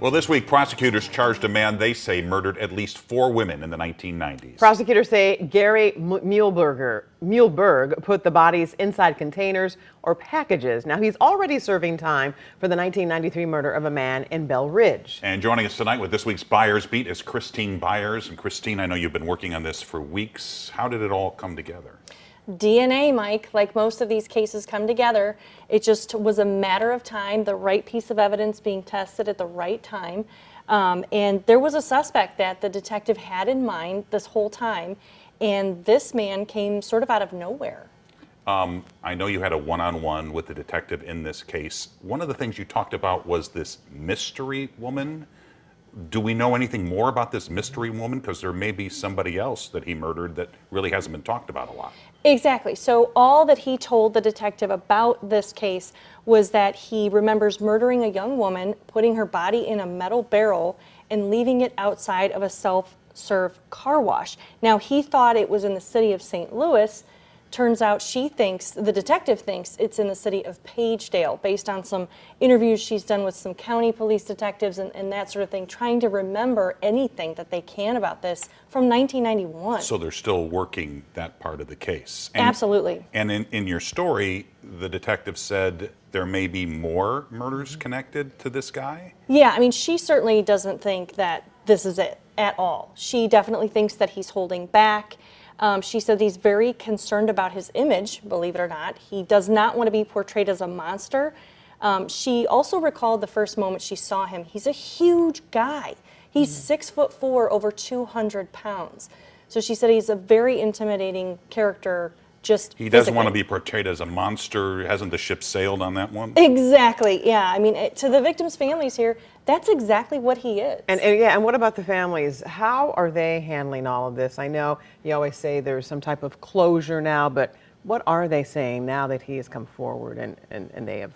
Well, this week, prosecutors charged a man they say murdered at least 4 women in the 1990s. Prosecutors say Gary Muehlberg put the bodies inside containers or packages. Now, he's already serving time for the 1993 murder of a man in Bel-Ridge. And joining us tonight with this week's Byers Beat is Christine Byers. And Christine, I know you've been working on this for weeks. How did it all come together? DNA, Mike, like most of these cases come together. It just was a matter of time, the right piece of evidence being tested at the right time. And there was a suspect that the detective had in mind this whole time. And this man came sort of out of nowhere. I know you had a one-on-one with the detective in this case. One of the things you talked about was this mystery woman. Do we know anything more about this mystery woman? Because there may be somebody else that he murdered that really hasn't been talked about a lot. Exactly. So all that he told the detective about this case was that he remembers murdering a young woman, putting her body in a metal barrel, and leaving it outside of a self-serve car wash. Now, he thought it was in the city of St. Louis. Turns out the detective thinks it's in the city of Pagedale, based on some interviews she's done with some county police detectives and that sort of thing, trying to remember anything that they can about this from 1991. So they're still working that part of the case. Absolutely. And in your story, the detective said there may be more murders connected to this guy? Yeah, I mean, she certainly doesn't think that this is it at all. She definitely thinks that he's holding back. She said he's very concerned about his image, believe it or not. He does not want to be portrayed as a monster. She also recalled the first moment she saw him. He's a huge guy. He's 6'4", over 200 pounds. So she said he's a very intimidating character. He doesn't want to be portrayed as a monster. Hasn't the ship sailed on that one? Exactly, yeah. I mean, to the victims' families here, that's exactly what he is. And what about the families? How are they handling all of this? I know you always say there's some type of closure now, but what are they saying now that he has come forward and they have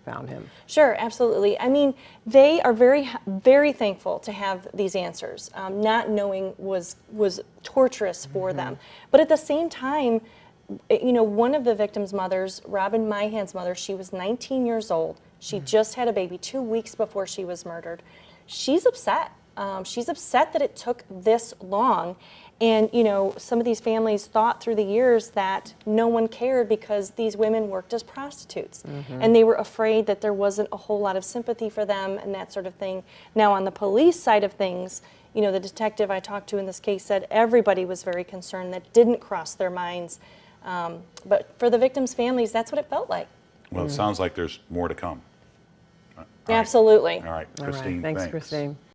found him? Sure, absolutely. I mean, they are very, very thankful to have these answers. Not knowing was torturous for them. But at the same time, you know, one of the victim's mothers, Robyn, Mihan's mother, she was 19 years old. She just had a baby 2 weeks before she was murdered. She's upset. She's upset that it took this long. And, you know, some of these families thought through the years that no one cared because these women worked as prostitutes. And they were afraid that there wasn't a whole lot of sympathy for them and that sort of thing. Now, on the police side of things, you know, the detective I talked to in this case said everybody was very concerned. That didn't cross their minds. But for the victims' families, that's what it felt like. Well, it sounds like there's more to come. Absolutely. All right, Christine, Thanks, Christine.